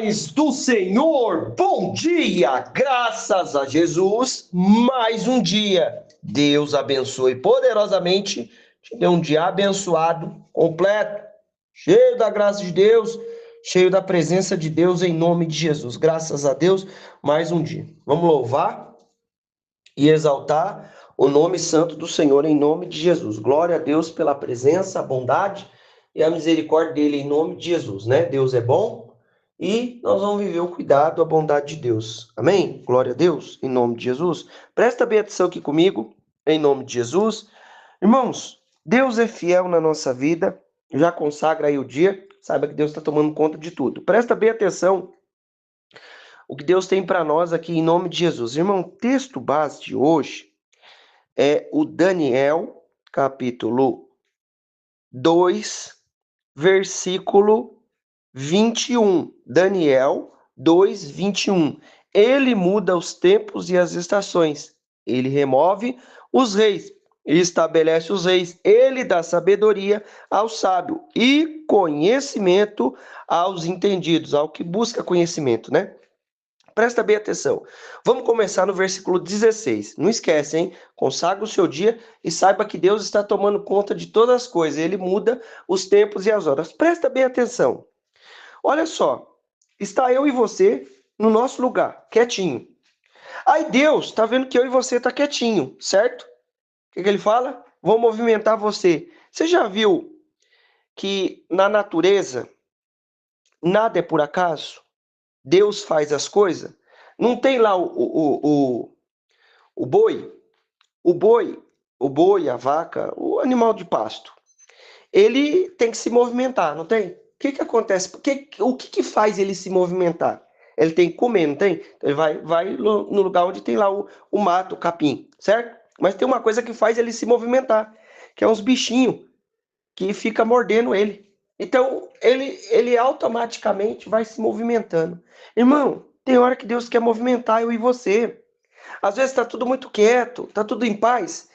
paz do Senhor, bom dia, graças a Jesus, mais um dia. Deus abençoe poderosamente, te dê um dia abençoado, completo, cheio da graça de Deus, cheio da presença de Deus em nome de Jesus. Graças a Deus, mais um dia. Vamos louvar e exaltar o nome santo do Senhor em nome de Jesus. Glória a Deus pela presença, a bondade e a misericórdia dele em nome de Jesus, né? Deus é bom e nós vamos viver o cuidado, a bondade de Deus. Amém? Glória a Deus em nome de Jesus. Presta bem atenção aqui comigo em nome de Jesus. Irmãos, Deus é fiel na nossa vida. Já consagra aí o dia. Saiba que Deus está tomando conta de tudo. Presta bem atenção o que Deus tem para nós aqui em nome de Jesus. Irmão, o texto base de hoje é o Daniel, capítulo 2, versículo 21. Daniel 2, 21. Ele muda os tempos e as estações. Ele remove os reis e estabelece os reis. Ele dá sabedoria ao sábio e conhecimento aos entendidos, ao que busca conhecimento, né? Presta bem atenção. Vamos começar no versículo 16. Não esquece, hein? Consagra o seu dia e saiba que Deus está tomando conta de todas as coisas. Ele muda os tempos e as horas. Presta bem atenção. Olha só. Está eu e você no nosso lugar, quietinho. Aí Deus está vendo que eu e você está quietinho, certo? O que ele fala? Vou movimentar você. Você já viu que na natureza nada é por acaso? Deus faz as coisas? Não tem lá o boi, o boi, o boi, a vaca, o animal de pasto. Ele tem que se movimentar, não tem? O que acontece? O que faz ele se movimentar? Ele tem que comer, não tem? Então ele vai no lugar onde tem lá o mato, o capim, certo? Mas tem uma coisa que faz ele se movimentar, que é uns bichinhos que fica mordendo ele. Então ele automaticamente vai se movimentando. Irmão, tem hora que Deus quer movimentar eu e você. Às vezes está tudo muito quieto, está tudo em paz.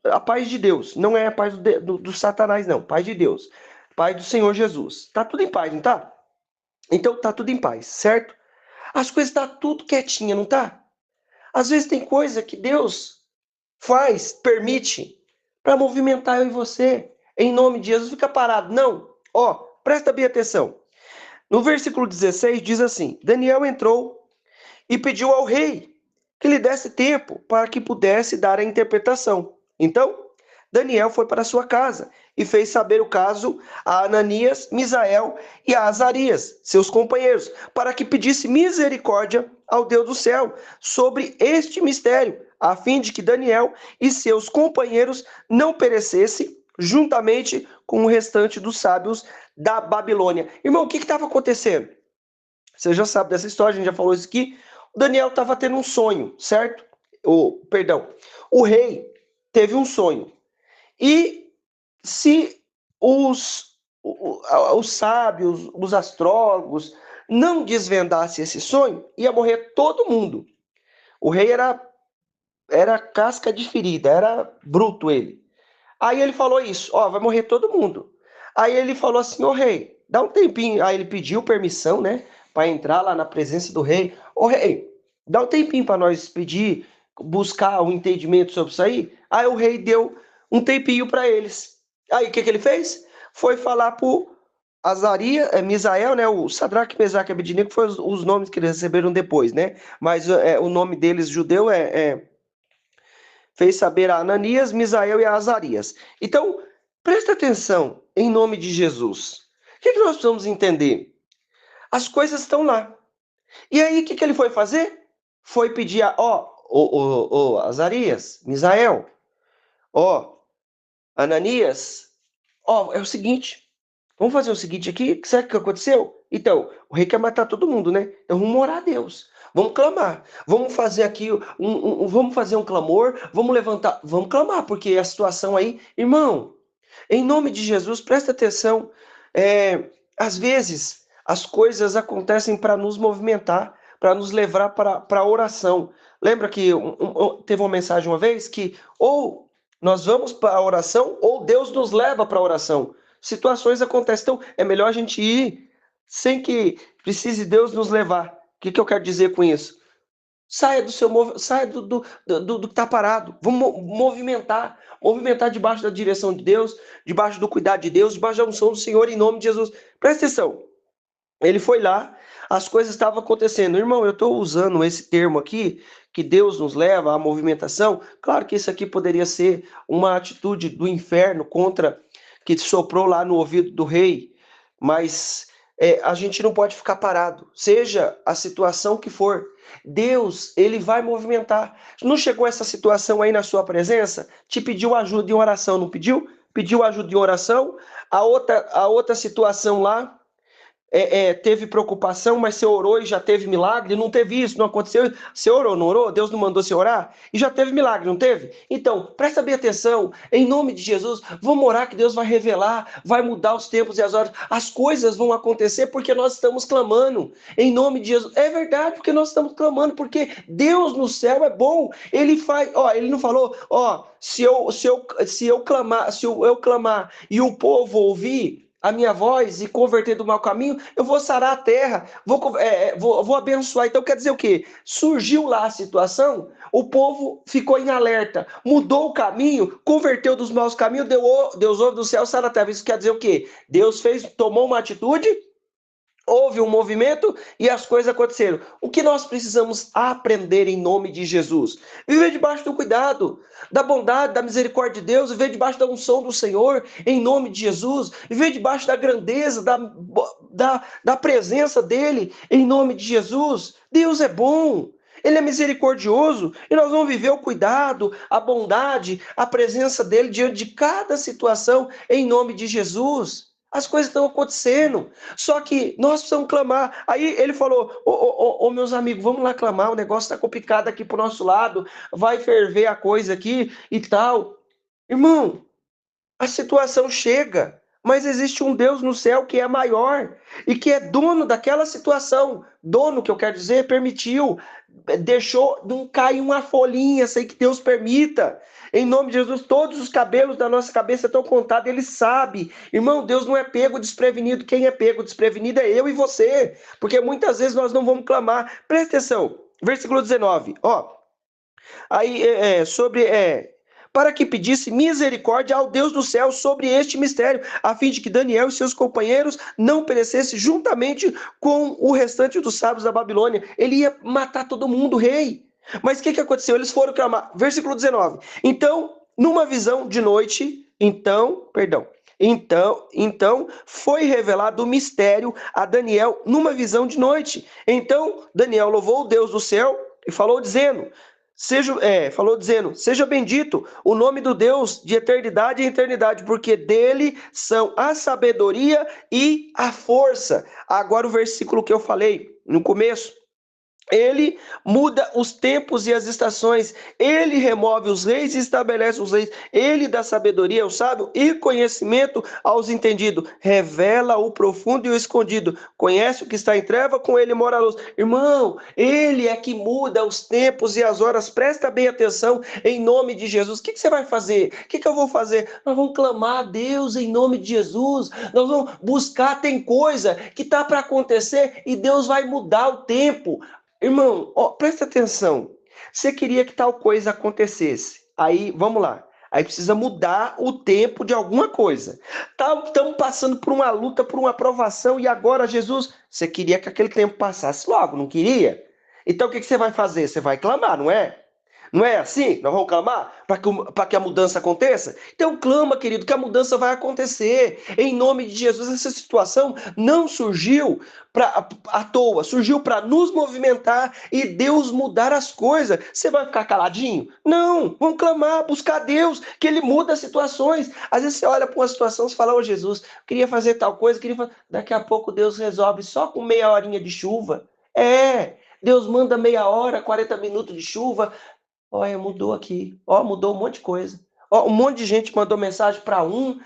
A paz de Deus, não é a paz do Satanás, não. Paz de Deus. Paz do Senhor Jesus. Está tudo em paz, não tá? Então está tudo em paz, certo? As coisas estão tudo quietinha, não tá? Às vezes tem coisa que Deus faz, permite, para movimentar eu e você. Em nome de Jesus, fica parado. Não. Ó, presta bem atenção. No versículo 16 diz assim: Daniel entrou e pediu ao rei que lhe desse tempo para que pudesse dar a interpretação. Então, Daniel foi para sua casa e fez saber o caso a Ananias, Misael e a Azarias, seus companheiros, para que pedisse misericórdia ao Deus do céu sobre este mistério, a fim de que Daniel e seus companheiros não perecessem juntamente com o restante dos sábios da Babilônia. Irmão, o que estava acontecendo? Você já sabe dessa história, a gente já falou isso aqui. O Daniel estava tendo um sonho, certo? O rei teve um sonho. E se os sábios, os astrólogos, não desvendassem esse sonho, ia morrer todo mundo. O rei era casca de ferida, era bruto ele. Aí ele falou isso, ó, vai morrer todo mundo. Aí ele falou assim, ô rei, dá um tempinho. Aí ele pediu permissão, né, para entrar lá na presença do rei. Ô rei, dá um tempinho para nós pedir, buscar um entendimento sobre isso aí. Aí o rei deu um tempinho para eles. Aí o que ele fez? Foi falar pro Azarias, Misael, né, o Sadraque, Mesaque e Abednego, que foram os nomes que eles receberam depois, né? Mas o nome deles judeu fez saber a Ananias, Misael e a Azarias. Então, presta atenção, em nome de Jesus. O que nós precisamos entender? As coisas estão lá. E aí, o que ele foi fazer? Foi pedir Azarias, Misael, Ananias, é o seguinte, vamos fazer o seguinte aqui, sabe o que aconteceu? Então, o rei quer matar todo mundo, né? Então vamos orar a Deus, vamos clamar, vamos fazer aqui, vamos fazer um clamor, vamos levantar, vamos clamar, porque a situação aí, irmão, em nome de Jesus, presta atenção, às vezes as coisas acontecem para nos movimentar, para nos levar para a oração. Lembra que teve uma mensagem uma vez que ou nós vamos para a oração ou Deus nos leva para a oração. Situações acontecem, então é melhor a gente ir sem que precise Deus nos levar. O que eu quero dizer com isso? Saia do seu saia do que está parado. Vamos movimentar. Movimentar debaixo da direção de Deus, debaixo do cuidado de Deus, debaixo da unção do Senhor, em nome de Jesus. Presta atenção. Ele foi lá, as coisas estavam acontecendo. Irmão, eu estou usando esse termo aqui, que Deus nos leva à movimentação. Claro que isso aqui poderia ser uma atitude do inferno contra que soprou lá no ouvido do rei, mas a gente não pode ficar parado, seja a situação que for. Deus, ele vai movimentar. Não chegou essa situação aí na sua presença? Te pediu ajuda em oração, não pediu? Pediu ajuda em oração. A outra situação lá, teve preocupação, mas você orou e já teve milagre? Não teve isso, não aconteceu. Você orou, não orou? Deus não mandou você orar? E já teve milagre, não teve? Então, presta bem atenção, em nome de Jesus, vamos orar que Deus vai revelar, vai mudar os tempos e as horas. As coisas vão acontecer porque nós estamos clamando, em nome de Jesus. É verdade, porque nós estamos clamando, porque Deus no céu é bom. Ele faz, ele não falou, se eu clamar e o povo ouvir a minha voz e converter do mau caminho, eu vou sarar a terra, vou abençoar. Então quer dizer o quê? Surgiu lá a situação, o povo ficou em alerta, mudou o caminho, converteu dos maus caminhos, Deus ouve do céu, sara a terra. Isso quer dizer o quê? Deus tomou uma atitude, houve um movimento e as coisas aconteceram. O que nós precisamos aprender em nome de Jesus? Viver debaixo do cuidado, da bondade, da misericórdia de Deus, viver debaixo da unção do Senhor, em nome de Jesus, viver debaixo da grandeza, da presença dEle, em nome de Jesus. Deus é bom. Ele é misericordioso e nós vamos viver o cuidado, a bondade, a presença dele diante de cada situação, em nome de Jesus. As coisas estão acontecendo. Só que nós precisamos clamar. Aí ele falou: ô, meus amigos, vamos lá clamar. O negócio está complicado aqui pro nosso lado. Vai ferver a coisa aqui e tal. Irmão, a situação chega, mas existe um Deus no céu que é maior e que é dono daquela situação. Dono, que eu quero dizer, permitiu, deixou, não cai uma folhinha sem que Deus permita. Em nome de Jesus, todos os cabelos da nossa cabeça estão contados, ele sabe. Irmão, Deus não é pego desprevenido. Quem é pego desprevenido é eu e você, porque muitas vezes nós não vamos clamar. Presta atenção, versículo 19, aí para que pedisse misericórdia ao Deus do céu sobre este mistério, a fim de que Daniel e seus companheiros não perecessem juntamente com o restante dos sábios da Babilônia. Ele ia matar todo mundo, rei. Mas o que aconteceu? Eles foram clamar. Versículo 19. Então, numa visão de noite, então foi revelado o mistério a Daniel numa visão de noite. Então Daniel louvou o Deus do céu e falou dizendo: seja bendito o nome do Deus de eternidade em eternidade, porque dele são a sabedoria e a força. Agora o versículo que eu falei no começo. Ele muda os tempos e as estações, ele remove os reis e estabelece os reis, ele dá sabedoria ao sábio e conhecimento aos entendidos, revela o profundo e o escondido, conhece o que está em treva, com ele mora a luz. Irmão, ele é que muda os tempos e as horas, presta bem atenção em nome de Jesus. O que você vai fazer? O que eu vou fazer? Nós vamos clamar a Deus em nome de Jesus, nós vamos buscar, tem coisa que está para acontecer e Deus vai mudar o tempo. Irmão, presta atenção. Você queria que tal coisa acontecesse. Aí, vamos lá. Aí precisa mudar o tempo de alguma coisa. Estamos passando por uma luta, por uma provação, e agora, Jesus, você queria que aquele tempo passasse logo, não queria? Então, o que você vai fazer? Você vai clamar, não é? Não é assim? Nós vamos clamar para que a mudança aconteça? Então clama, querido, que a mudança vai acontecer. Em nome de Jesus, essa situação não surgiu à toa, surgiu para nos movimentar e Deus mudar as coisas. Você vai ficar caladinho? Não, vamos clamar, buscar Deus, que Ele muda as situações. Às vezes você olha para uma situação e fala: ô Jesus, eu queria fazer tal coisa, daqui a pouco Deus resolve só com meia horinha de chuva. Deus manda meia hora, 40 minutos de chuva. Olha, mudou aqui. Mudou um monte de coisa. Um monte de gente mandou mensagem para um.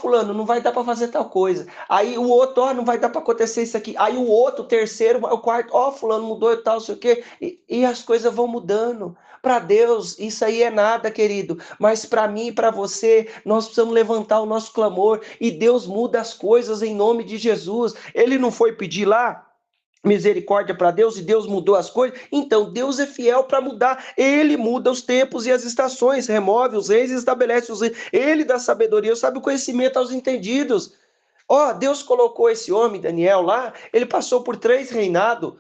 Fulano, não vai dar para fazer tal coisa. Aí o outro, não vai dar para acontecer isso aqui. Aí o outro, o terceiro, o quarto, fulano mudou e tal, não sei o quê. E as coisas vão mudando. Para Deus, isso aí é nada, querido. Mas para mim e para você, nós precisamos levantar o nosso clamor e Deus muda as coisas em nome de Jesus. Ele não foi pedir lá misericórdia para Deus e Deus mudou as coisas? Então, Deus é fiel para mudar. Ele muda os tempos e as estações, remove os reis e estabelece os reis. Ele dá sabedoria, sabe o conhecimento aos entendidos. Ó, Deus colocou esse homem, Daniel, lá, ele passou por 3 reinados,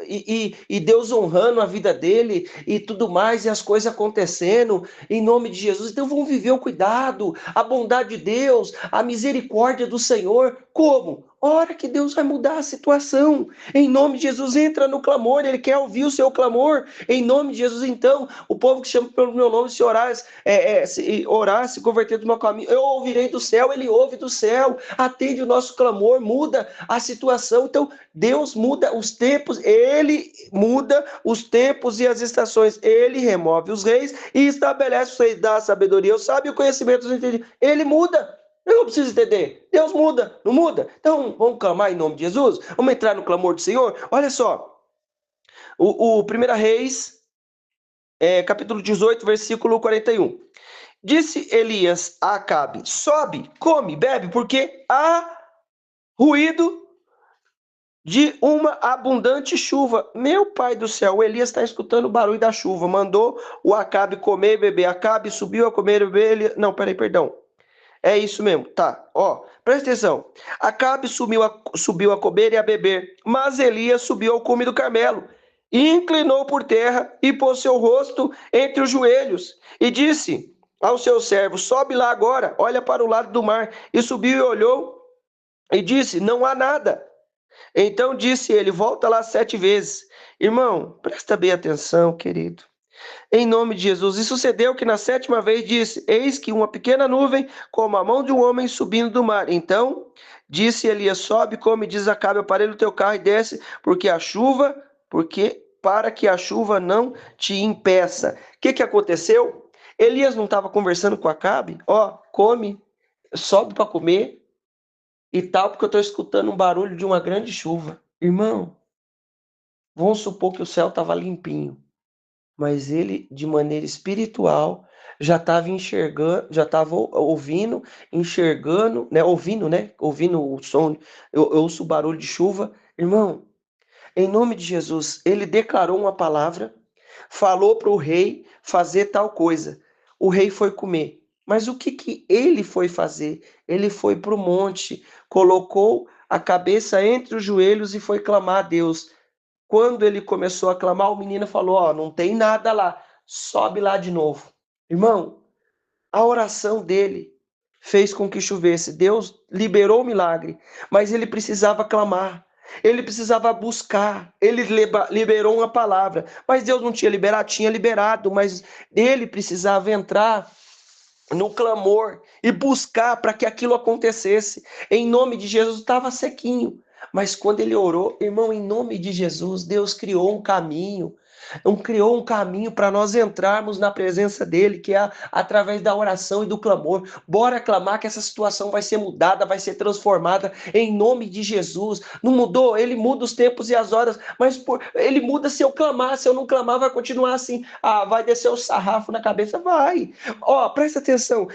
e Deus honrando a vida dele e tudo mais, e as coisas acontecendo em nome de Jesus. Então vamos viver o cuidado, a bondade de Deus, a misericórdia do Senhor. Como? Hora que Deus vai mudar a situação. Em nome de Jesus, entra no clamor, Ele quer ouvir o seu clamor. Em nome de Jesus, então, o povo que chama pelo meu nome, se orar, se converter do meu caminho, eu ouvirei do céu, Ele ouve do céu, atende o nosso clamor, muda a situação. Então, Deus muda os tempos, Ele muda os tempos e as estações, Ele remove os reis e estabelece os reis, dá a sabedoria, o sábio e o conhecimento, Ele muda. Eu não preciso entender. Deus muda, não muda? Então, vamos clamar em nome de Jesus? Vamos entrar no clamor do Senhor? Olha só, o 1 Reis, capítulo 18, versículo 41. Disse Elias a Acabe: sobe, come, bebe, porque há ruído de uma abundante chuva. Meu pai do céu, o Elias está escutando o barulho da chuva. Mandou o Acabe comer e beber. Acabe subiu a comer e beber. Não, peraí, perdão. É isso mesmo, tá, ó, presta atenção. Acabe subiu a comer e a beber, mas Elias subiu ao cume do Carmelo, e inclinou por terra e pôs seu rosto entre os joelhos, e disse ao seu servo: sobe lá agora, olha para o lado do mar. E subiu e olhou, e disse: não há nada. Então disse ele: volta lá 7 vezes. Irmão, presta bem atenção, querido. Em nome de Jesus. E sucedeu que na 7ª vez disse: eis que uma pequena nuvem, como a mão de um homem subindo do mar. Então disse Elias: sobe, come, diz Acabe, aparelha o teu carro e desce, para que a chuva não te impeça. O que aconteceu? Elias não estava conversando com Acabe? Ó, come, sobe para comer e tal, porque eu estou escutando um barulho de uma grande chuva. Irmão, vamos supor que o céu estava limpinho. Mas ele, de maneira espiritual, já estava enxergando, já estava ouvindo, enxergando, né? Ouvindo, né? Ouvindo o som, eu ouço o barulho de chuva. Irmão, em nome de Jesus, ele declarou uma palavra, falou para o rei fazer tal coisa. O rei foi comer. Mas o que ele foi fazer? Ele foi para o monte, colocou a cabeça entre os joelhos e foi clamar a Deus. Quando ele começou a clamar, o menino falou: ó, não tem nada lá, sobe lá de novo. Irmão, a oração dele fez com que chovesse. Deus liberou o milagre, mas ele precisava clamar, ele precisava buscar, ele liberou uma palavra, mas Deus não tinha liberado, tinha liberado, mas ele precisava entrar no clamor e buscar para que aquilo acontecesse. Em nome de Jesus, estava sequinho. Mas quando ele orou, irmão, em nome de Jesus, Deus criou um caminho para nós entrarmos na presença dele, que é através da oração e do clamor. Bora clamar que essa situação vai ser mudada, vai ser transformada em nome de Jesus. Não mudou? Ele muda os tempos e as horas, mas ele muda se eu clamar, se eu não clamar vai continuar assim. Ah, vai descer o sarrafo na cabeça? Vai. Ó, presta atenção,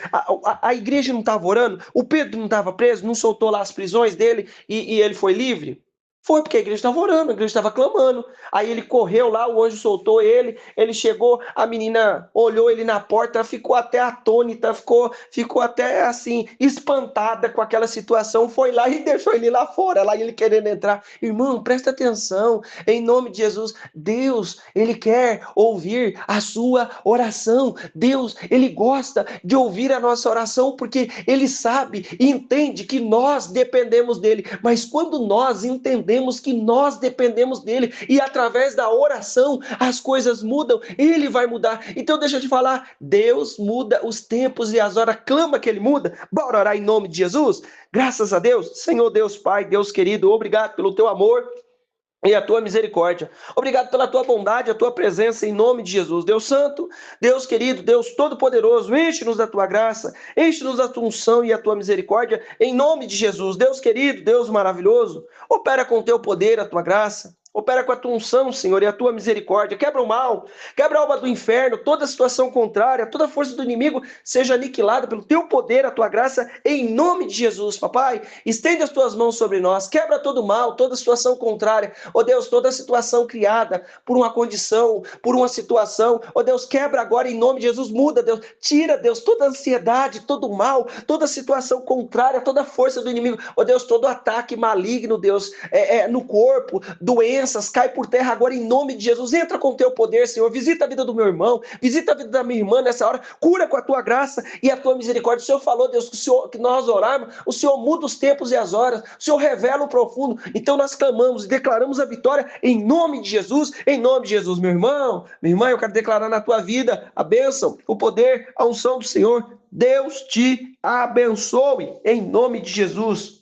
a igreja não estava orando, o Pedro não estava preso, não soltou lá as prisões dele e ele foi livre? Foi porque a igreja estava orando, a igreja estava clamando. Aí ele correu lá, o anjo soltou ele chegou, a menina olhou ele na porta, ficou até atônita, ficou até assim, espantada com aquela situação, foi lá e deixou ele lá fora, lá ele querendo entrar. Irmão, presta atenção, em nome de Jesus, Deus, ele quer ouvir a sua oração. Deus, ele gosta de ouvir a nossa oração, porque ele sabe e entende que nós dependemos dele. Mas quando nós entendemos que nós dependemos dele e através da oração as coisas mudam, ele vai mudar. Então deixa eu te falar, Deus muda os tempos e as horas, clama que ele muda. Bora orar em nome de Jesus? Graças a Deus, Senhor Deus Pai, Deus querido, obrigado pelo teu amor e a tua misericórdia. Obrigado pela tua bondade, a tua presença em nome de Jesus. Deus santo, Deus querido, Deus todo-poderoso, enche-nos da tua graça, enche-nos da tua unção e a tua misericórdia em nome de Jesus. Deus querido, Deus maravilhoso, opera com o teu poder, a tua graça. Opera com a tua unção, Senhor, e a tua misericórdia. Quebra o mal, quebra a alma do inferno, toda situação contrária, toda força do inimigo seja aniquilada pelo teu poder, a tua graça, em nome de Jesus, papai. Estende as tuas mãos sobre nós, quebra todo mal, toda situação contrária. Ó Deus, toda situação criada por uma condição, por uma situação. Ó Deus, quebra agora em nome de Jesus, muda, Deus. Tira, Deus, toda ansiedade, todo mal, toda situação contrária, toda força do inimigo. Ó Deus, todo ataque maligno, Deus, no corpo, doença, cai por terra agora em nome de Jesus. Entra com o teu poder, Senhor. Visita a vida do meu irmão, visita a vida da minha irmã nessa hora. Cura com a tua graça e a tua misericórdia. O Senhor falou, Deus, que nós orarmos, o Senhor muda os tempos e as horas. O Senhor revela o profundo. Então nós clamamos e declaramos a vitória em nome de Jesus. Em nome de Jesus, meu irmão, minha irmã, eu quero declarar na tua vida a bênção, o poder, a unção do Senhor. Deus te abençoe em nome de Jesus.